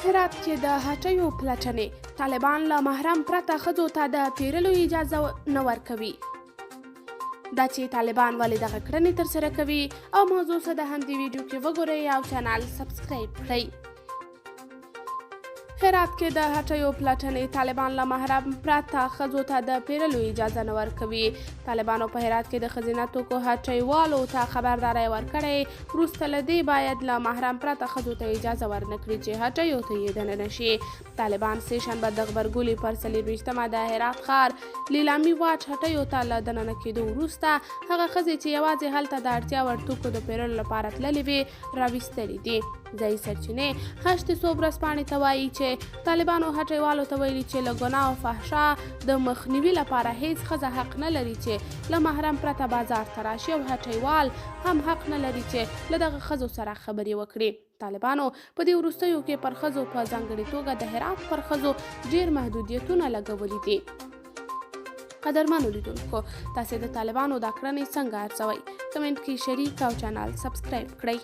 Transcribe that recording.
هرات کې د هټیو پلټنې طالبان له محرم پرته ښځو ته د پیرلو اجازه نه ورکوي. دا چې طالبان ولې دغه کړنې ترسره کوي او موضوع څه ده هم دې ویډیو کې وګورئ او چینل سبسکرایب کړئ. هرات کې د هټیو پلټنې طالبان له محرم پرته ښځو ته د پیرلو اجازه نه ورکوي. طالبانو په هرات کې د ښځینه توکو هټیوالو ته خبرداری ورکړی، وروسته له دې باید له محرم پرته ښځو ته اجازه ورنه کړي چې هټیو ته یې دننه شي. طالبان سه شنبه د غبرګولي پر 24مه د هرات ښار لیلامي واټ هټیو ته له دننه کېدو وروسته هغه ښځې چې یوازې هلته د اړتیا وړ توکو د پیرلو لپاره تللې وې راویستلې دي. ځایي سرچینې هشت صبح ورځپاڼې ته وایي چې طالبانو هټیوالو ته ویلي چې له ګناه او فحشا د مخنیوي لپاره هیڅ ښځه حق نه لري چې له محرم پرته بازار ته راشي او هټیوال هم حق نه لري چې له دغه ښځو سره خبرې وکړي. طالبانو په دې وروستیو کې پر ښځو په ځانګړې توګه د هرات پر ښځو ډېر محدودیتونه لګولي دي. قدرمنو لیدونکو، تاسې د طالبانو دا کړنې څنګه ارزوئ؟ کمنټ کې شریک او چینل سبسکرایب کړئ.